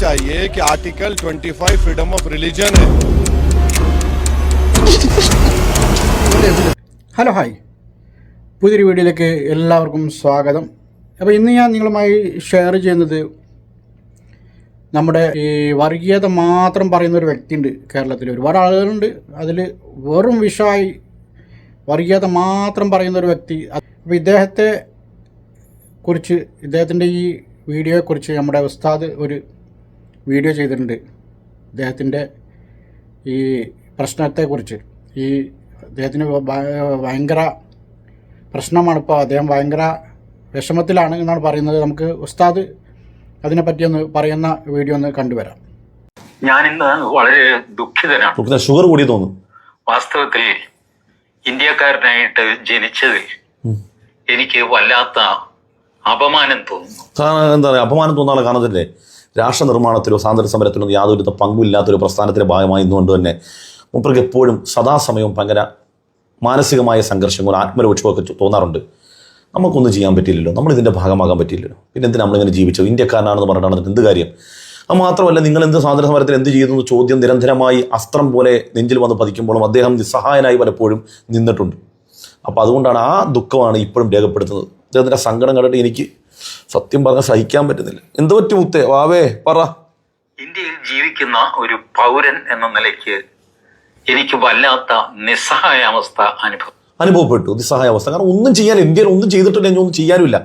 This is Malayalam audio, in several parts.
चाहिए कि आर्टिकल 25 फ्रीडम ऑफ रिलीजन है। ഹലോ ഹായ്, പുതിയൊരു വീഡിയോയിലേക്ക് എല്ലാവർക്കും സ്വാഗതം. അപ്പോൾ ഇന്ന് ഞാൻ നിങ്ങളുമായി ഷെയർ ചെയ്യുന്നത് നമ്മുടെ ഈ വർഗീയത മാത്രം പറയുന്നൊരു വ്യക്തിയുണ്ട് കേരളത്തിൽ. ഒരുപാട് ആളുകളുണ്ട്, അതിൽ വെറും വിഷമായി വർഗീയത മാത്രം പറയുന്നൊരു വ്യക്തി. അപ്പോൾ ഇദ്ദേഹത്തിൻ്റെ ഈ വീഡിയോയെക്കുറിച്ച് നമ്മുടെ ഉസ്താദ് ഒരു വീഡിയോ ചെയ്തിട്ടുണ്ട്. ഇദ്ദേഹത്തിൻ്റെ ഈ പ്രശ്നത്തെക്കുറിച്ച്. അദ്ദേഹത്തിന് ഭയങ്കര പ്രശ്നമാണ്. ഇപ്പോൾ അദ്ദേഹം ഭയങ്കര വിഷമത്തിലാണ് എന്നാണ് പറയുന്നത്. നമുക്ക് ഉസ്താദ് അതിനെപ്പറ്റി ഒന്ന് പറയുന്ന വീഡിയോ ഒന്ന് കണ്ടുവരാം. ഞാൻ ഇന്ന് വളരെ ദുഃഖിതനാണ്. ഷുഗർ കൂടി തോന്നുന്നു. വാസ്തവത്തിൽ ഇന്ത്യക്കാരനായിട്ട് ജനിച്ചതിൽ എനിക്ക് വല്ലാത്ത അപമാനം തോന്നുന്നു. എന്താ പറയുക, അപമാനം തോന്നാനുള്ള കാരണത്തില്ലേ, രാഷ്ട്ര നിർമ്മാണത്തിലോ സ്വാതന്ത്ര്യ സമരത്തിലോ യാതൊരു പങ്കുമില്ലാത്തൊരു പ്രസ്ഥാനത്തിന്റെ ഭാഗമായി ഇന്നുകൊണ്ട് തന്നെ മൂപ്പർക്ക് എപ്പോഴും സദാസമയവും ഭയങ്കര മാനസികമായ സംഘർഷങ്ങളും ആത്മരോക്ഷമൊക്കെ തോന്നാറുണ്ട്. നമുക്കൊന്നും ചെയ്യാൻ പറ്റില്ലല്ലോ, നമ്മൾ ഇതിൻ്റെ ഭാഗമാകാൻ പറ്റില്ലല്ലോ, പിന്നെ എന്തിനാ നമ്മളിങ്ങനെ ജീവിച്ചത്, ഇന്ത്യക്കാരനാണെന്ന് പറഞ്ഞിട്ടാണ് എന്ത് കാര്യം. അത് മാത്രമല്ല, നിങ്ങൾ എന്ത് സ്വാതന്ത്ര്യ സമരത്തിൽ എന്ത് ചെയ്തു എന്ന് ചോദ്യം നിരന്തരമായി അസ്ത്രം പോലെ നെഞ്ചിൽ വന്ന് പതിക്കുമ്പോഴും അദ്ദേഹം നിസ്സഹായനായി പലപ്പോഴും നിന്നിട്ടുണ്ട്. അപ്പോൾ അതുകൊണ്ടാണ് ആ ദുഃഖമാണ് ഇപ്പോഴും രേഖപ്പെടുത്തുന്നത്. അദ്ദേഹത്തിൻ്റെ സങ്കടം കണ്ടിട്ട് എനിക്ക് സത്യം പറഞ്ഞാൽ സഹിക്കാൻ പറ്റുന്നില്ല. എന്ത് പറ്റി മുത്തേ, വാവേ പറ. ഇന്ത്യയിൽ ജീവിക്കുന്ന ഒരു പൗരൻ എന്ന നിലയ്ക്ക് എനിക്ക് വല്ലാത്ത നിസ്സഹായാവസ്ഥ അനുഭവപ്പെട്ടു. നിസ്സഹായാവസ്ഥ. കാരണം ഒന്നും ചെയ്യാൻ, ഇന്ത്യയിൽ ഒന്നും ചെയ്തിട്ടില്ലെങ്കിൽ ഒന്നും ചെയ്യാനുമില്ല.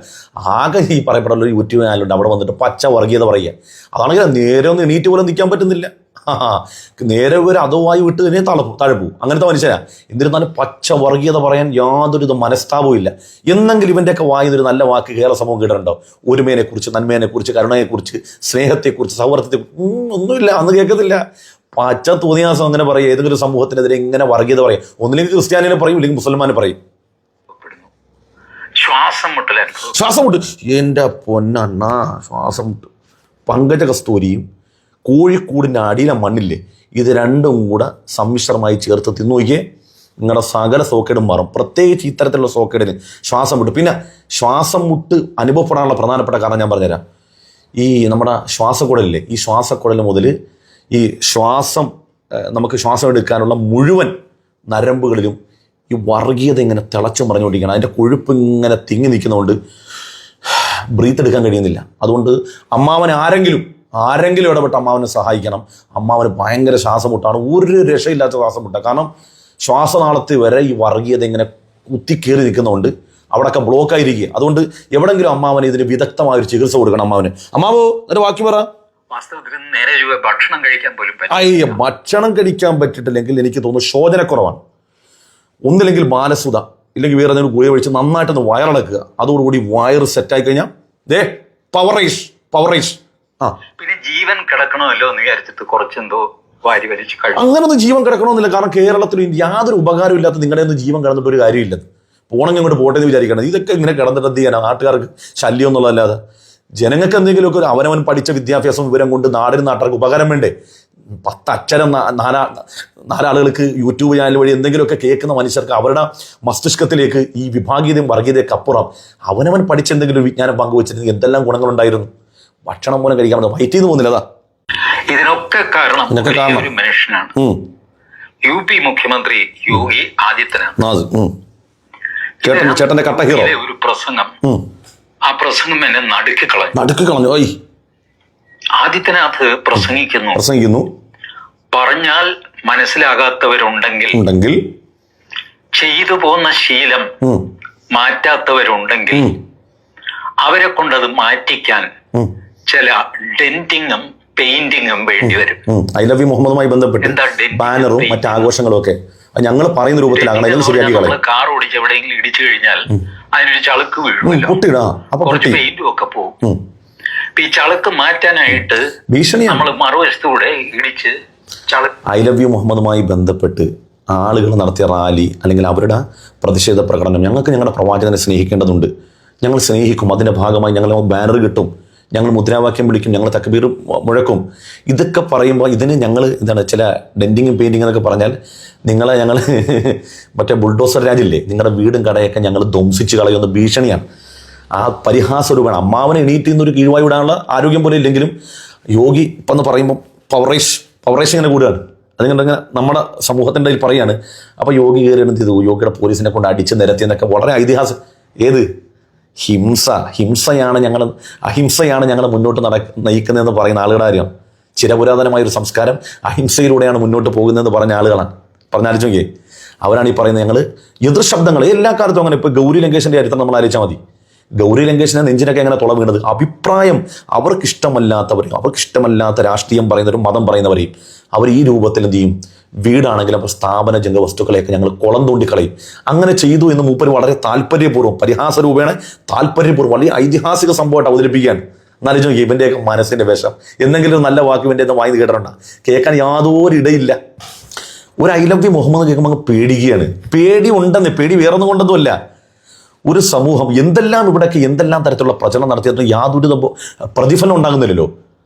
ആകെ ഈ പറയപ്പെടുന്ന ഒരു യൂട്യൂബ് ചാനലുണ്ട്, അവിടെ വന്നിട്ട് പച്ച വർഗീയത പറയുക. അതാണെങ്കിൽ നേരെ ഒന്ന് എണീറ്റ് പോലും നിൽക്കാൻ പറ്റുന്നില്ല. നേരെ ഒരു അതുമായി വിട്ട് തന്നെ താഴെപ്പോവും. അങ്ങനത്തെ മനുഷ്യനാ. എന്നിരുന്നാലും പച്ച വർഗീയത പറയാൻ യാതൊരു മനസ്താപവും ഇല്ല. എന്നെങ്കിലും ഇവൻ്റെയൊക്കെ വായുന്നൊരു നല്ല വാക്ക് കേരള സമൂഹം കേട്ടിട്ടുണ്ടോ? ഒരുമേനെക്കുറിച്ച്, നന്മേനെക്കുറിച്ച്, കരുണയെക്കുറിച്ച്, സ്നേഹത്തെക്കുറിച്ച്, സൗഹൃദത്തെക്കുറിച്ച് ഒന്നുമില്ല. അന്ന് കേൾക്കത്തില്ല. പച്ച തോന്നിയാസം അങ്ങനെ പറയും. ഏതെങ്കിലും സമൂഹത്തിനെതിരെ ഇങ്ങനെ വർഗീയത പറയും. ഒന്നില്ലെങ്കിൽ ക്രിസ്ത്യാനിനെ പറയും, ഇല്ലെങ്കിൽ മുസൽമാനെ പറയും. ശ്വാസം മുട്ട്, എൻ്റെ പൊന്നണ്ണ, ശ്വാസം മുട്ട്. പങ്കജ കസ്തൂരിയും കോഴിക്കൂടിൻ്റെ അടിയിലെ മണ്ണില്ലേ, ഇത് രണ്ടും കൂടെ സമ്മിശ്രമായി ചേർത്ത് തിന്നുകയെ നിങ്ങളുടെ സകല സോക്കേടും മാറും. പ്രത്യേകിച്ച് ഇത്തരത്തിലുള്ള സോക്കേടിന് ശ്വാസം മുട്ട്. പിന്നെ ശ്വാസം മുട്ട് അനുഭവപ്പെടാനുള്ള പ്രധാനപ്പെട്ട കാരണം ഞാൻ പറഞ്ഞുതരാം. ഈ നമ്മുടെ ശ്വാസക്കുഴലില്ലേ, ഈ ശ്വാസക്കുഴൽ മുതൽ ഈ നമുക്ക് ശ്വാസം എടുക്കാനുള്ള മുഴുവൻ നരമ്പുകളിലും ഈ വർഗീയത ഇങ്ങനെ തിളച്ചു മറിഞ്ഞുകൊണ്ടിരിക്കണം. അതിൻ്റെ കൊഴുപ്പ് ഇങ്ങനെ തിങ്ങി നിൽക്കുന്നതുകൊണ്ട് ബ്രീത്ത് എടുക്കാൻ കഴിയുന്നില്ല. അതുകൊണ്ട് ആരെങ്കിലും ഇടപെട്ട് അമ്മാവനെ സഹായിക്കണം. അമ്മാവന് ഭയങ്കര ശ്വാസമുട്ടാണ്, ഒരു രക്ഷയില്ലാത്ത ശ്വാസമുട്ട. കാരണം ശ്വാസനാളത്തിൽ വരെ ഈ വർഗീയത ഇങ്ങനെ കുത്തിക്കേറി നിൽക്കുന്നതുകൊണ്ട് അവിടെയൊക്കെ ബ്ലോക്കായിരിക്കുക. അതുകൊണ്ട് എവിടെങ്കിലും അമ്മാവന് ഇതിന് വിദഗ്ധമായ ഒരു ചികിത്സ കൊടുക്കണം. അമ്മാവോ എന്നിട്ട് ബാക്കി പറ. ഭക്ഷണം കഴിക്കാൻ പറ്റിയിട്ടില്ലെങ്കിൽ എനിക്ക് തോന്നുന്നു ശോചനക്കുറവാണ്. ഒന്നില്ലെങ്കിൽ ബാലസുത, ഇല്ലെങ്കിൽ വേറെ എന്തെങ്കിലും ഗുളിക കഴിച്ച് നന്നായിട്ടൊന്ന് വയറിളക്കുക. അതോടുകൂടി വയറ് സെറ്റായി കഴിഞ്ഞാൽ പവറൈസ്. പിന്നെ ജീവൻ കിടക്കണമല്ലോ എന്ന് വിചാരിച്ചിട്ട് കുറച്ചെന്തോ വാരി വലിച്ച് കഴിയും. അങ്ങനൊന്നും ജീവൻ കിടക്കണമെന്നില്ല. കാരണം കേരളത്തിൽ യാതൊരു ഉപകാരം ഇല്ലാത്ത നിങ്ങളുടെ ഒന്നും ജീവൻ കിടന്നിട്ട് ഒരു കാര്യമില്ല. പോണെങ്കിൽ ഇങ്ങോട്ട് പോട്ടെ എന്ന് വിചാരിക്കണം. ഇതൊക്കെ ഇങ്ങനെ കിടന്നിട്ട് എന്ത് ചെയ്യാനാണ്? നാട്ടുകാർക്ക് ശല്യം എന്നുള്ളതല്ലാതെ ജനങ്ങൾക്ക് എന്തെങ്കിലുമൊക്കെ ഒരു അവനവൻ പഠിച്ച വിദ്യാഭ്യാസം വിവരം കൊണ്ട് നാട്ടുകാർക്ക് ഉപകാരം വേണ്ടേ? 10 അക്ഷരം നാലാളുകൾക്ക് യൂട്യൂബ് ചാനൽ വഴി എന്തെങ്കിലുമൊക്കെ കേൾക്കുന്ന മനുഷ്യർക്ക് അവരുടെ മസ്തിഷ്കത്തിലേക്ക് ഈ വിഭാഗീയതയും വർഗീയതയൊക്കെ അപ്പുറം അവനവൻ പഠിച്ച എന്തെങ്കിലും വിജ്ഞാനം പങ്കുവച്ചിരുന്നെങ്കിൽ എന്തെല്ലാം ഗുണങ്ങളുണ്ടായിരുന്നു. ഭക്ഷണം പോലും കഴിക്കാൻ പറ്റും, വയറ്റിൽ നിന്ന് പോകുന്നില്ല. ഇതിനൊക്കെ കാരണം ഒരു മനുഷ്യനാണ്, UP മുഖ്യമന്ത്രി യോഗി ആദിത്യനാഥ്. ചേട്ടന്റെ കട്ട ഹീറോ. ഒരു പ്രസംഗം, ആ പ്രസംഗം എന്നെ നടുക്കി കളഞ്ഞു. ആദിത്യനാഥ് പ്രസംഗിക്കുന്നു. പറഞ്ഞാൽ മനസ്സിലാകാത്തവരുണ്ടെങ്കിൽ, ചെയ്തു പോന്ന ശീലം മാറ്റാത്തവരുണ്ടെങ്കിൽ അവരെ കൊണ്ടത് മാറ്റിക്കാൻ ചില ഡെന്റിങ്ങും പെയിന്റിങ്ങും വേണ്ടി വരും. ഐ ലവ് യു മുഹമ്മദുമായി ബന്ധപ്പെട്ട് ബാനറും മറ്റു ആഘോഷങ്ങളും ഒക്കെ ഞങ്ങൾ പറയുന്ന രൂപത്തിലാകണം. കാർ ഓടിച്ച് എവിടെയെങ്കിലും ഇടിച്ചു കഴിഞ്ഞാൽ അതിനൊരു ചളുക്ക് വീഴുമല്ലോ, കുറച്ച് പെയിന്റും ഒക്കെ പോകും. ഈ ചളുക്ക് മാറ്റാനായിട്ട് നമ്മൾ മറുവശത്തൂടെ ഇടിച്ച് ഐ ലവ് യു മുഹമ്മദുമായി ബന്ധപ്പെട്ട് ആളുകൾ നടത്തിയ റാലി അല്ലെങ്കിൽ അവരുടെ പ്രതിഷേധ പ്രകടനം, ഞങ്ങൾക്ക് ഞങ്ങളുടെ പ്രവാചകനെ സ്നേഹിക്കേണ്ടതുണ്ട്. ഞങ്ങൾ സ്നേഹിക്കും. അതിൻ്റെ ഭാഗമായി ഞങ്ങൾ ബാനർ കിട്ടും, ഞങ്ങൾ മുദ്രാവാക്യം വിളിക്കും, ഞങ്ങൾ തക്ബീർ മുഴക്കും. ഇതൊക്കെ പറയുമ്പോൾ ഇതിന് ഞങ്ങൾ ചില ഡെൻറ്റിങ്ങും പെയിൻറ്റിങ് എന്നൊക്കെ പറഞ്ഞാൽ ഞങ്ങൾ മറ്റേ ബുൾഡോസർ രാജില്ലേ, നിങ്ങളുടെ വീടും കടയൊക്കെ ഞങ്ങൾ ധ്വംസിച്ച് കളയുന്ന ഭീഷണിയാണ്. ആ പരിഹാസ രൂപമാണ്. അമ്മാവനെ എണീറ്റ് നിന്നൊരു കീഴ്വായി വിടാനുള്ള ആരോഗ്യം പോലെ ഇല്ലെങ്കിലും യോഗി ഇപ്പം എന്ന് പറയുമ്പോൾ പവറേഷ് ഇങ്ങനെ കൂടുകയാണ്. അതിങ്ങനെ നമ്മുടെ സമൂഹത്തിൻ്റെ ഇതിൽ പറയാണ്. അപ്പോൾ യോഗി കയറി എന്ത് ചെയ്തു, യോഗിയുടെ പോലീസിനെ കൊണ്ട് അടിച്ച് നിരത്തി എന്നൊക്കെ വളരെ ഐതിഹാസികം. ഏത് അഹിംസയാണ് ഞങ്ങൾ മുന്നോട്ട് നയിക്കുന്നതെന്ന് പറയുന്ന ആളുകളുടെ കാര്യം. ചിരപുരാതനമായൊരു സംസ്കാരം അഹിംസയിലൂടെയാണ് മുന്നോട്ട് പോകുന്നതെന്ന് പറഞ്ഞ ആളുകളാണ്. പറഞ്ഞാലിച്ചു നോക്കിയേ, അവരാണ് ഈ പറയുന്നത് ഞങ്ങൾ എതിർശബ്ദങ്ങൾ എല്ലാ കാലത്തും അങ്ങനെ. ഇപ്പോൾ ഗൗരി ലങ്കേഷിൻ്റെ കാര്യത്തിൽ നമ്മൾ ആലോചിച്ചാൽ മതി. ഗൗരി ലങ്കേഷിനെ നെഞ്ചിനൊക്കെ എങ്ങനെ തുള വീണത്. അഭിപ്രായം അവർക്കിഷ്ടമല്ലാത്ത രാഷ്ട്രീയം പറയുന്നവരും മതം പറയുന്നവരെയും അവർ ഈ രൂപത്തിൽ എന്ത് ചെയ്യും, വീടാണെങ്കിലും സ്ഥാപന ജംഗ വസ്തുക്കളെയൊക്കെ ഞങ്ങൾ കുളം തോണ്ടിക്കളയും. അങ്ങനെ ചെയ്തു എന്ന് മൂപ്പര് വളരെ താല്പര്യപൂർവ്വം, പരിഹാസ രൂപേണ താല്പര്യപൂർവ്വം വലിയ ഐതിഹാസിക സംഭവമായിട്ട് അവതരിപ്പിക്കുകയാണ്. എന്നാലും ഇവൻ്റെയൊക്കെ മനസ്സിൻ്റെ വിഷം. എന്തെങ്കിലും നല്ല വാക്ക് ഇവൻ്റെ ഒന്ന് വാങ്ങി കേട്ടിട്ടുണ്ടോ? കേൾക്കാൻ യാതൊരു ഇടയില്ല. ഒരു ഐ ലവ് യു മുഹമ്മദ് കേൾക്കുമ്പോൾ അങ്ങ് പേടിക്കുകയാണ്. പേടി ഉണ്ടെന്ന്, പേടി വേറൊന്നും കൊണ്ടൊന്നുമല്ല. ഒരു സമൂഹം എന്തെല്ലാം തരത്തിലുള്ള പ്രചരണം നടത്തിയതിന് യാതൊരു പ്രതിഫലം ഉണ്ടാകുന്നില്ലല്ലോ.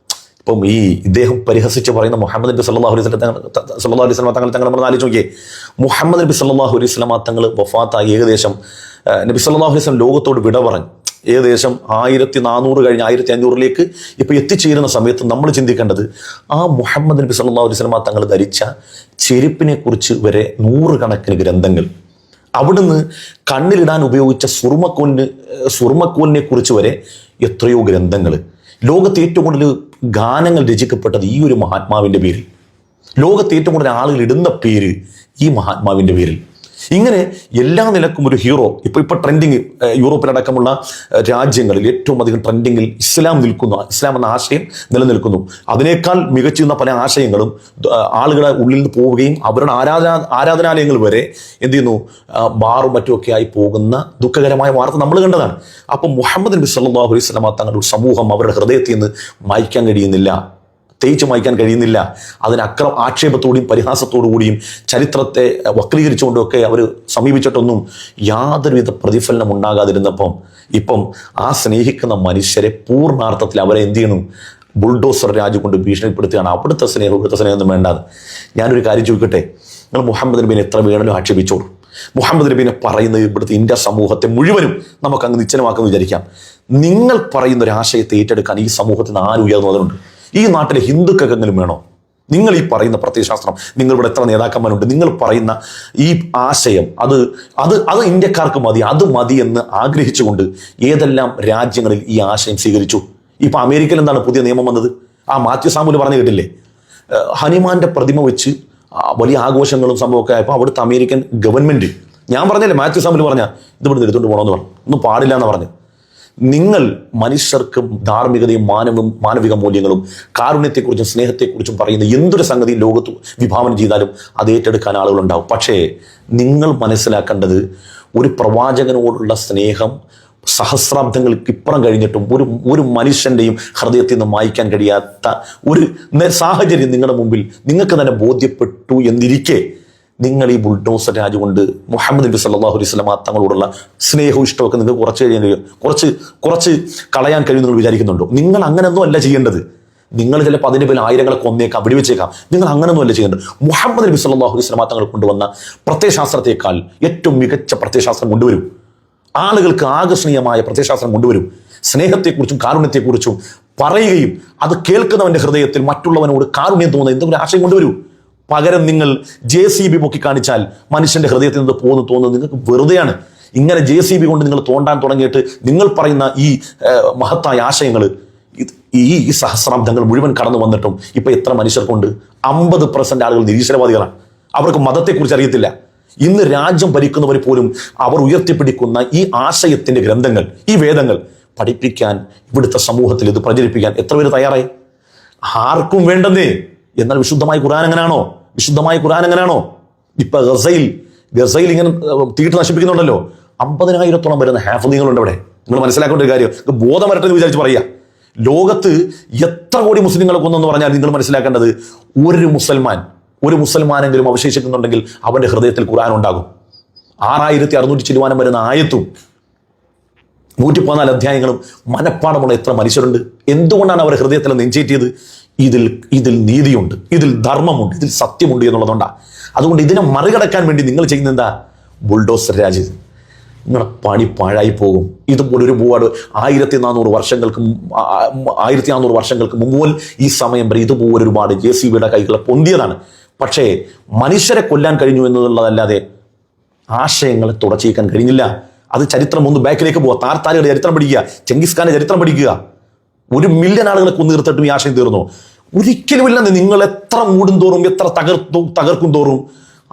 ഇപ്പം ഇദ്ദേഹം പരിഹസിച്ച് പറയുന്ന മുഹമ്മദ് നബി സല്ലല്ലാഹു അലൈഹി വസല്ലം തങ്ങൾ നമ്മൾ ആലോചിച്ച് നോക്കിയേ. മുഹമ്മദ് നബി സല്ലല്ലാഹു അലൈഹി വസല്ലം തങ്ങൾ വഫാത്തായി ഏകദേശം നബി സല്ലല്ലാഹു അലൈഹി വസല്ലം ലോകത്തോട് വിട പറഞ്ഞു ഏകദേശം 1400 കഴിഞ്ഞ് 1500 ഇപ്പം എത്തിച്ചേരുന്ന സമയത്ത് നമ്മൾ ചിന്തിക്കേണ്ടത് ആ മുഹമ്മദ് നബി സല്ലല്ലാഹു അലൈഹി വസല്ലം തങ്ങൾ ധരിച്ച ചെരുപ്പിനെ കുറിച്ച് വരെ 100 കണക്കിന് ഗ്രന്ഥങ്ങൾ, അവിടുന്ന് കണ്ണിലിടാൻ ഉപയോഗിച്ച സുർമക്കോലിനെ കുറിച്ച് വരെ എത്രയോ ഗ്രന്ഥങ്ങൾ, ലോകത്ത് ഏറ്റവും കൂടുതൽ ഗാനങ്ങൾ രചിക്കപ്പെട്ടത് ഈ ഒരു മഹാത്മാവിൻ്റെ പേരിൽ, ലോകത്ത് ഏറ്റവും കൂടുതൽ ആളുകൾ ഇടുന്ന പേര് ഈ മഹാത്മാവിൻ്റെ പേരിൽ. ഇങ്ങനെ എല്ലാ നിലക്കും ഒരു ഹീറോ. ഇപ്പൊ ട്രെൻഡിങ് യൂറോപ്പിലടക്കമുള്ള രാജ്യങ്ങളിൽ ഏറ്റവും അധികം ട്രെൻഡിങ്ങിൽ ഇസ്ലാം എന്ന ആശയം നിലനിൽക്കുന്നു. അതിനേക്കാൾ മികച്ചുന്ന പല ആശയങ്ങളും ആളുകളെ ഉള്ളിൽ നിന്ന് പോവുകയും അവരുടെ ആരാധനാലയങ്ങൾ വരെ എന്ത് ചെയ്യുന്നു, ബാറും മറ്റുമൊക്കെ ആയി പോകുന്ന ദുഃഖകരമായ വാർത്ത നമ്മൾ കണ്ടതാണ്. അപ്പം മുഹമ്മദ് നബി സല്ലല്ലാഹു അലൈഹി വസല്ലം തങ്ങളുടെ സമൂഹം അവരുടെ ഹൃദയത്തിൽ നിന്ന് മായ്ക്കാൻ കഴിയുന്നില്ല, തേച്ച് മായ്ക്കാൻ കഴിയുന്നില്ല. അതിന് ആക്ഷേപത്തോടെയും പരിഹാസത്തോടു കൂടിയും ചരിത്രത്തെ വക്രീകരിച്ചുകൊണ്ടൊക്കെ അവർ സമീപിച്ചിട്ടൊന്നും യാതൊരുവിധ പ്രതിഫലനം ഉണ്ടാകാതിരുന്നപ്പം ഇപ്പം ആ സ്നേഹിക്കുന്ന മനുഷ്യരെ പൂർണ്ണാർത്ഥത്തിൽ അവരെ എന്ത് ചെയ്യണം, ബുൾഡോസർ രാജ് കൊണ്ട് ഭീഷണിപ്പെടുത്തുകയാണ്. അവിടുത്തെ സ്നേഹമൊന്നും വേണ്ടാതെ. ഞാനൊരു കാര്യം ചോദിക്കട്ടെ, നിങ്ങൾ മുഹമ്മദ് നബിനെ എത്ര വേണമെങ്കിലും ആക്ഷേപിച്ചോളൂ. മുഹമ്മദ് നബിനെ പറയുന്നത് ഇവിടുത്തെ ഇന്ത്യ സമൂഹത്തെ മുഴുവനും നമുക്ക് അങ്ങ് നിശ്ചലമാക്കുമെന്ന് വിചാരിക്കാം. നിങ്ങൾ പറയുന്ന ഒരു ആശയത്തെ ഏറ്റെടുക്കാൻ ഈ സമൂഹത്തിൽ നിന്ന് ആരും ഉയർന്നവരുണ്ട്? ഈ നാട്ടിലെ ഹിന്ദുക്കൾക്കെങ്കിലും വേണോ? നിങ്ങൾ ഈ പറയുന്ന പ്രത്യയശാസ്ത്രം, നിങ്ങളിവിടെ എത്ര നേതാക്കന്മാരുണ്ട്, നിങ്ങൾ പറയുന്ന ഈ ആശയം അത് ഇന്ത്യക്കാർക്ക് മതി, അത് മതി എന്ന് ആഗ്രഹിച്ചുകൊണ്ട് ഏതെല്ലാം രാജ്യങ്ങളിൽ ഈ ആശയം സ്വീകരിച്ചു. ഇപ്പൊ അമേരിക്കയിൽ എന്താണ് പുതിയ നിയമം വന്നത്? ആ മാത്യു സാമുല് പറഞ്ഞു കേട്ടില്ലേ, ഹനുമാന്റെ പ്രതിമ വെച്ച് വലിയ ആഘോഷങ്ങളും സംഭവമൊക്കെ ആയപ്പോൾ അവിടുത്തെ അമേരിക്കൻ ഗവൺമെന്റ്, ഞാൻ പറഞ്ഞല്ലേ മാത്യു സാമുല് പറഞ്ഞ ഇത് ഇവിടുന്ന് എടുത്തുകൊണ്ട് പോകണമെന്ന് പറഞ്ഞു, ഒന്നും പാടില്ല എന്ന് പറഞ്ഞു. നിങ്ങൾ മനുഷ്യർക്ക് ധാർമ്മികതയും മാനവിക മൂല്യങ്ങളും കാരുണ്യത്തെക്കുറിച്ചും സ്നേഹത്തെക്കുറിച്ചും പറയുന്ന എന്തൊരു സംഗതി ലോകത്ത് വിഭാവനം ചെയ്താലും അത് ഏറ്റെടുക്കാൻ ആളുകളുണ്ടാവും. പക്ഷേ നിങ്ങൾ മനസ്സിലാക്കേണ്ടത്, ഒരു പ്രവാചകനോടുള്ള സ്നേഹം സഹസ്രാബ്ദങ്ങൾക്ക് ഇപ്പുറം കഴിഞ്ഞിട്ടും ഒരു മനുഷ്യൻ്റെയും ഹൃദയത്തിൽ നിന്ന് മായ്ക്കാൻ കഴിയാത്ത ഒരു സാഹചര്യം നിങ്ങളുടെ മുമ്പിൽ നിങ്ങൾക്ക് തന്നെ ബോധ്യപ്പെട്ടു എന്നിരിക്കെ നിങ്ങൾ ഈ ബുൾഡോസർ രാജ് കൊണ്ട് മുഹമ്മദ് നബി സല്ലല്ലാഹു അലൈഹി വസല്ലം തങ്ങളോടുള്ള സ്നേഹവും ഇഷ്ടമൊക്കെ നിങ്ങൾക്ക് കുറച്ച് കളയാൻ കഴിയും നിങ്ങൾ വിചാരിക്കുന്നുണ്ടോ? നിങ്ങൾ അങ്ങനെയൊന്നും അല്ല ചെയ്യേണ്ടത്. നിങ്ങൾ ചിലപ്പോൾ അതിൻ്റെ പേരിൽ ആയിരങ്ങളെ കൊന്നേക്കാം, വെടിവെച്ചേക്കാം. നിങ്ങൾ അങ്ങനെയൊന്നും അല്ല ചെയ്യേണ്ടത്. മുഹമ്മദ് നബി സല്ലല്ലാഹു അലൈഹി വസല്ലം തങ്ങൾ കൊണ്ടുവന്ന പ്രത്യയശാസ്ത്രത്തെക്കാൾ ഏറ്റവും മികച്ച പ്രത്യയശാസ്ത്രം കൊണ്ടുവരും. ആളുകൾക്ക് ആകർഷണീയമായ പ്രത്യയശാസ്ത്രം കൊണ്ടുവരും. സ്നേഹത്തെക്കുറിച്ചും കാരുണ്യത്തെക്കുറിച്ചും പറയുകയും അത് കേൾക്കുന്നവന്റെ ഹൃദയത്തിൽ മറ്റുള്ളവനോട് കാരുണ്യം തോന്നുന്ന എന്തെങ്കിലും ആശയം കൊണ്ടുവരൂ. പകരം നിങ്ങൾ JCB പൊക്കി കാണിച്ചാൽ മനുഷ്യന്റെ ഹൃദയത്തിൽ നിന്ന് തോന്നുന്നത് നിങ്ങൾക്ക് വെറുതെയാണ്. ഇങ്ങനെ JCB കൊണ്ട് നിങ്ങൾ തോണ്ടാൻ തുടങ്ങിയിട്ട് നിങ്ങൾ പറയുന്ന ഈ മഹത്തായ ആശയങ്ങൾ ഈ സഹസ്രാബ്ദങ്ങൾ മുഴുവൻ കടന്നു വന്നിട്ടും ഇപ്പൊ എത്ര മനുഷ്യർക്കുണ്ട്? 50% ആളുകൾ നിരീശ്വരവാദികളാണ്. അവർക്ക് മതത്തെക്കുറിച്ച് അറിയത്തില്ല. ഇന്ന് രാജ്യം ഭരിക്കുന്നവർ പോലും അവർ ഉയർത്തിപ്പിടിക്കുന്ന ഈ ആശയത്തിന്റെ ഗ്രന്ഥങ്ങൾ, ഈ വേദങ്ങൾ പഠിപ്പിക്കാൻ, ഇവിടുത്തെ സമൂഹത്തിൽ ഇത് പ്രചരിപ്പിക്കാൻ എത്ര പേര് തയ്യാറായി? ആർക്കും വേണ്ടതേ. എന്നാൽ വിശുദ്ധമായ ഖുർആൻ എങ്ങനെയാണോ? ഇപ്പൊ ഗസയിൽ ഇങ്ങനെ തീട്ട് നശിപ്പിക്കുന്നുണ്ടല്ലോ. 50,000-ഓളം വരുന്ന ഹാഫിളുകളുണ്ട് അവിടെ. നിങ്ങൾ മനസ്സിലാക്കേണ്ട ഒരു കാര്യം, ബോധം വരട്ടെന്ന് വിചാരിച്ച് പറയുക. ലോകത്ത് എത്ര കോടി മുസ്ലിങ്ങളെ കൊന്നെന്ന് പറഞ്ഞാൽ നിങ്ങൾ മനസ്സിലാക്കേണ്ടത്, ഒരു മുസൽമാനെങ്കിലും അവശേഷിക്കുന്നുണ്ടെങ്കിൽ അവന്റെ ഹൃദയത്തിൽ ഖുർആൻ ഉണ്ടാകും. 6600 ചിലുവാനം വരുന്ന ആയത്തും 114 അധ്യായങ്ങളും മനഃപ്പാടമുള്ള എത്ര മനുഷ്യരുണ്ട്? എന്തുകൊണ്ടാണ് അവരുടെ ഹൃദയത്തിൽ നെഞ്ചേറ്റിയത്? ഇതിൽ നീതിയുണ്ട്, ഇതിൽ ധർമ്മമുണ്ട്, ഇതിൽ സത്യമുണ്ട് എന്നുള്ളതുകൊണ്ടാണ്. അതുകൊണ്ട് ഇതിനെ മറികടക്കാൻ വേണ്ടി നിങ്ങൾ ചെയ്യുന്ന എന്താ? ബുൾഡോസർ രാജ്. നിങ്ങളുടെ പണി പാഴായി പോകും. ഇതുപോലെ ഒരുപാട് 1400 വർഷങ്ങൾക്ക് മുമ്പ് ഈ സമയം വരെ ഇതുപോലെ ഒരുപാട് JCBയുടെ കൈകളെ പൊന്തിയതാണ്. പക്ഷേ മനുഷ്യരെ കൊല്ലാൻ കഴിഞ്ഞു എന്നുള്ളതല്ലാതെ ആശയങ്ങളെ തുടച്ചേക്കാൻ കഴിഞ്ഞില്ല. അത് ചരിത്രം ഒന്ന് ബാക്കിലേക്ക് പോവുക. താർത്താരിയുടെ ചരിത്രം പഠിക്കുക, ചെങ്കിസ് ഖാന്റെ ചരിത്രം പഠിക്കുക. 1 മില്യൺ ആളുകളെ കൊന്നു തീർത്തിട്ടും ഈ ആശയം തീർന്നു? ഒരിക്കലുമില്ല. നിങ്ങൾ എത്ര മൂടും തോറും, എത്ര തകർക്കും തോറും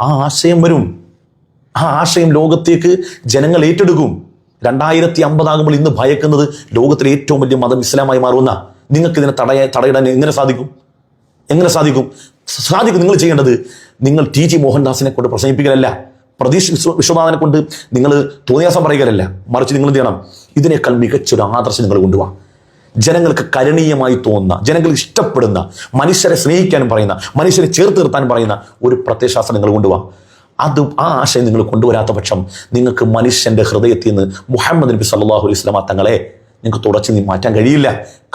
ആ ആശയം വരും. ആ ആശയം ലോകത്തേക്ക് ജനങ്ങൾ ഏറ്റെടുക്കും. 2050 ആകുമ്പോൾ ഇന്ന് ഭയക്കുന്നത് ലോകത്തിലെ ഏറ്റവും വലിയ മതം ഇസ്ലാമായി മാറുന്ന. നിങ്ങൾക്ക് ഇതിനെ തടയിടാൻ എങ്ങനെ സാധിക്കും? നിങ്ങൾ ചെയ്യേണ്ടത്, നിങ്ങൾ TG മോഹൻദാസിനെ കൊണ്ട് പ്രസംഗിപ്പിക്കലല്ല, പ്രതീഷ് വിശ്വനാഥനെ കൊണ്ട് നിങ്ങൾ തോന്നിയാസം പറയുകയല്ല, മറിച്ച് നിങ്ങൾ എന്ത് ചെയ്യണം? ഇതിനേക്കാൾ മികച്ചൊരു ആദർശം നിങ്ങൾ കൊണ്ടുപോകാം. ജനങ്ങൾക്ക് കരണീയമായി തോന്നുന്ന, ജനങ്ങൾക്ക് ഇഷ്ടപ്പെടുന്ന, മനുഷ്യരെ സ്നേഹിക്കാനും പറയുന്ന, മനുഷ്യരെ ചേർത്ത് നിർത്താനും പറയുന്ന ഒരു പ്രത്യയശാസ്ത്രം നിങ്ങൾ കൊണ്ടുപോകാം. ആ ആശയം നിങ്ങൾ കൊണ്ടുവരാത്ത പക്ഷം നിങ്ങൾക്ക് മനുഷ്യന്റെ ഹൃദയത്തിൽ നിന്ന് മുഹമ്മദ് നബി സല്ലല്ലാഹു അലൈഹി വസല്ലം തങ്ങളെ നിങ്ങൾക്ക് തുടച്ചു മാറ്റാൻ കഴിയില്ല.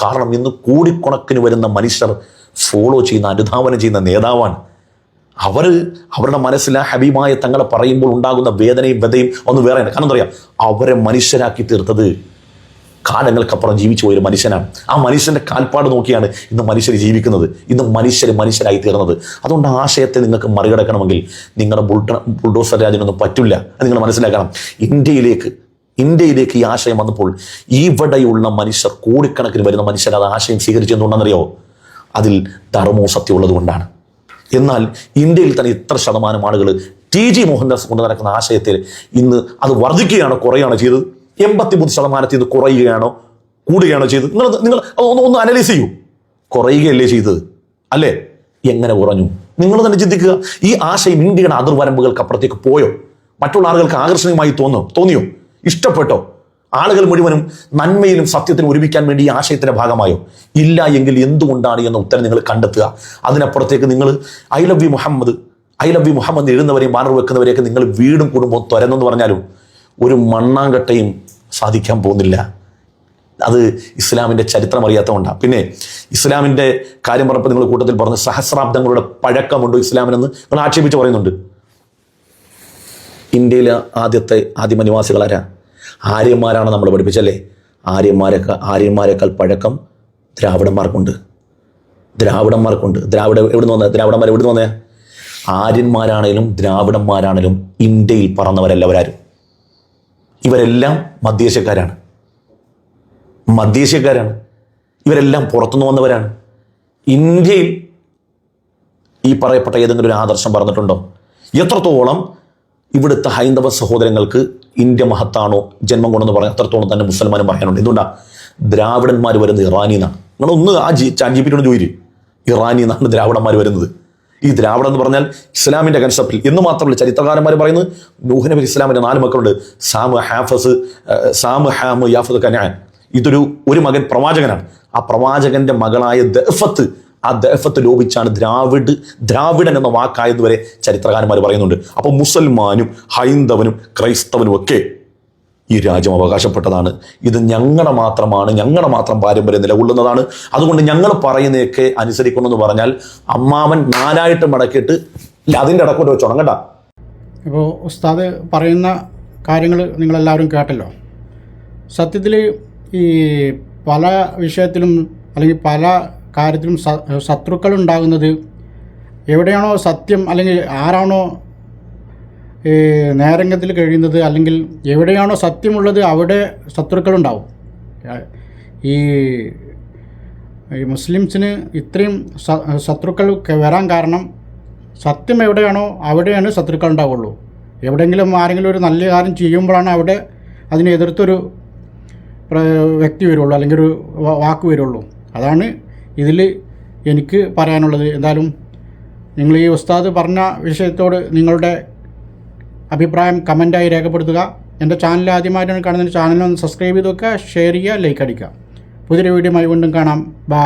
കാരണം ഇന്ന് കോടിക്കണക്കിന് വരുന്ന മനുഷ്യർ ഫോളോ ചെയ്യുന്ന, അനുധാവനം ചെയ്യുന്ന നേതാവാണ്. അവരുടെ മനസ്സിൽ ആ ഹബീബായ തങ്ങളെ പറയുമ്പോൾ ഉണ്ടാകുന്ന വേദനയും വ്യതയും ഒന്ന് വേറെയാണ്. കാരണം എന്താ പറയുക, അവരെ മനുഷ്യരാക്കി തീർത്തത് കാലങ്ങൾക്കപ്പുറം ജീവിച്ചു പോയൊരു മനുഷ്യനാണ്. ആ മനുഷ്യന്റെ കാൽപ്പാട് നോക്കിയാണ് ഇന്ന് മനുഷ്യർ ജീവിക്കുന്നത്, ഇന്ന് മനുഷ്യരായി തീർന്നത്. അതുകൊണ്ട് ആശയത്തെ നിങ്ങൾക്ക് മറികടക്കണമെങ്കിൽ നിങ്ങളുടെ ബുൾഡോസർ രാജിനൊന്നും പറ്റില്ല. അത് നിങ്ങൾ മനസ്സിലാക്കണം. ഇന്ത്യയിലേക്ക് ഈ ആശയം വന്നപ്പോൾ ഇവിടെയുള്ള മനുഷ്യർ, കോടിക്കണക്കിന് വരുന്ന മനുഷ്യർ അത് ആശയം സ്വീകരിച്ചെന്നുണ്ടെന്നറിയാവോ? അതിൽ ധർമ്മവും സത്യമുള്ളത് കൊണ്ടാണ്. എന്നാൽ ഇന്ത്യയിൽ തന്നെ ഇത്ര ശതമാനം ആളുകൾ TG മോഹൻദാസ് കൊണ്ട് നടക്കുന്ന ആശയത്തിൽ ഇന്ന് അത് വർദ്ധിക്കുകയാണോ കുറയുകയാണോ ചെയ്തത്? 83% ഇത് കുറയുകയാണോ കൂടുകയാണോ ചെയ്തത്? നിങ്ങൾ ഒന്ന് അനലൈസ് ചെയ്യൂ. കുറയുകയല്ലേ ചെയ്തത്, അല്ലേ? എങ്ങനെ കുറഞ്ഞു? നിങ്ങൾ തന്നെ ചിന്തിക്കുക. ഈ ആശയം ഇന്ത്യയുടെ അതിർവരമ്പുകൾക്ക് അപ്പുറത്തേക്ക് പോയോ? മറ്റുള്ള ആളുകൾക്ക് ആകർഷണീയമായി തോന്നിയോ? ഇഷ്ടപ്പെട്ടോ? ആളുകൾ മുഴുവനും നന്മയിലും സത്യത്തിനും ഒരുമിക്കാൻ വേണ്ടി ഈ ആശയത്തിന്റെ ഭാഗമായോ? ഇല്ല എങ്കിൽ എന്തുകൊണ്ടാണ് എന്ന ഉത്തരം നിങ്ങൾ കണ്ടെത്തുക. അതിനപ്പുറത്തേക്ക് നിങ്ങൾ ഐ ലവ് യു മുഹമ്മദ് എഴുതുന്നവരെയും ബാനർ വെക്കുന്നവരെയൊക്കെ നിങ്ങൾ വീടും കുടുംബവും തുരന്നെന്ന് പറഞ്ഞാലും ഒരു മണ്ണാങ്കട്ടയും സാധിക്കാൻ പോകുന്നില്ല. അത് ഇസ്ലാമിന്റെ ചരിത്രം അറിയാത്തതുകൊണ്ടാണ്. പിന്നെ ഇസ്ലാമിന്റെ കാര്യം പറഞ്ഞപ്പോൾ നിങ്ങൾ കൂട്ടത്തിൽ പറഞ്ഞ് സഹസ്രാബ്ദങ്ങളുടെ പഴക്കമുണ്ടോ ഇസ്ലാമിനെന്ന് നിങ്ങൾ ആക്ഷേപിച്ച് പറയുന്നുണ്ട്. ഇന്ത്യയിലെ ആദ്യമ നിവാസികളാരാ? ആര്യന്മാരാണ് നമ്മൾ പഠിപ്പിച്ചല്ലേ? ആര്യന്മാരെക്കാൾ പഴക്കം ദ്രാവിഡന്മാർക്കുണ്ട്. ദ്രാവിഡന്മാർ എവിടുന്ന് വന്നേ? ആര്യന്മാരാണേലും ദ്രാവിഡന്മാരാണേലും ഇന്ത്യയിൽ പറന്നവരല്ലവരാരും. ഇവരെല്ലാം മധ്യേഷ്യക്കാരാണ്. ഇവരെല്ലാം പുറത്തുനിന്ന് വന്നവരാണ്. ഇന്ത്യയിൽ ഈ പറയപ്പെട്ട ഏതെങ്കിലും ഒരു ആദർശം പറഞ്ഞിട്ടുണ്ടോ? എത്രത്തോളം ഇവിടുത്തെ ഹൈന്ദവ സഹോദരങ്ങൾക്ക് ഇന്ത്യ മഹത്താണോ ജന്മം കൊണ്ടെന്ന് പറഞ്ഞാൽ അത്രത്തോളം തന്നെ മുസൽമാനും പറയാനുണ്ട്. എന്തുകൊണ്ടാണ്? ദ്രാവിഡന്മാർ വരുന്നത് ഇറാനിൽ നിന്നാണ്. നിങ്ങളൊന്ന് ആ ചാൻജിപിയോട് ചോദിച്ചു, ഇറാനിൽ നിന്നാണ് ദ്രാവിഡന്മാർ വരുന്നത്. ഈ ദ്രാവിഡം എന്ന് പറഞ്ഞാൽ ഇസ്ലാമിന്റെ കൺസെപ്റ്റിൽ എന്ന് മാത്രമല്ല, ചരിത്രകാരന്മാർ പറയുന്നത് നൂഹ് നബി ഇസ്ലാമിന്റെ 4 മക്കളുണ്ട്. Sam, Ham, യാഫത്ത്, Canaan. ഒരു മകൻ പ്രവാചകനാണ്. ആ പ്രവാചകന്റെ മകളായ ദഅഫത്ത് ലോപിച്ചാണ് ദ്രാവിഡൻ എന്ന വാക്കായത് വരെ ചരിത്രകാരന്മാർ പറയുന്നുണ്ട്. അപ്പൊ മുസൽമാനും ഹൈന്ദവനും ക്രൈസ്തവനും ഒക്കെ ഈ രാജ്യം അവകാശപ്പെട്ടതാണ്. ഇത് ഞങ്ങളുടെ മാത്രം പാരമ്പര്യം നിലകൊള്ളുന്നതാണ്. അതുകൊണ്ട് ഞങ്ങൾ പറയുന്നതൊക്കെ അനുസരിക്കണമെന്ന് പറഞ്ഞാൽ അമ്മാവൻ 4 മടക്കിയിട്ട് അതിൻ്റെ ഇടക്കോട്ട് വെച്ചോണം കേട്ടാ. ഇപ്പോൾ ഉസ്താദ് പറയുന്ന കാര്യങ്ങൾ നിങ്ങളെല്ലാവരും കേട്ടല്ലോ. സത്യത്തിൽ ഈ പല വിഷയത്തിലും അല്ലെങ്കിൽ പല കാര്യത്തിലും ശത്രുക്കൾ ഉണ്ടാകുന്നത് എവിടെയാണോ സത്യം അല്ലെങ്കിൽ ആരാണോ നേരംഗത്തിൽ കഴിയുന്നത് അല്ലെങ്കിൽ എവിടെയാണോ സത്യമുള്ളത് അവിടെ ശത്രുക്കളുണ്ടാവും. ഈ മുസ്ലിംസിന് ഇത്രയും ശത്രുക്കൾ വരാൻ കാരണം സത്യം എവിടെയാണോ അവിടെയാണ് ശത്രുക്കൾ ഉണ്ടാവുള്ളൂ. എവിടെയെങ്കിലും ആരെങ്കിലും ഒരു നല്ല കാര്യം ചെയ്യുമ്പോഴാണ് അവിടെ അതിനെ എതിർത്തൊരു വ്യക്തി വരുള്ളൂ അല്ലെങ്കിൽ ഒരു വാക്ക് വരുള്ളൂ. അതാണ് ഇതിൽ എനിക്ക് പറയാനുള്ളത്. എന്തായാലും നിങ്ങൾ ഈ ഉസ്താദ് പറഞ്ഞ വിഷയത്തോട് നിങ്ങളുടെ അഭിപ്രായം കമൻറ്റായി രേഖപ്പെടുത്തുക. എൻ്റെ ചാനൽ ആദ്യമായിട്ടാണ് കാണുന്നത്, ചാനലൊന്ന് സബ്സ്ക്രൈബ് ചെയ്ത് വെക്കുക, ഷെയർ ചെയ്യുക, ലൈക്ക് അടിക്കുക. പുതിയൊരു വീഡിയോയുമായി വീണ്ടും കാണാം. ബൈ.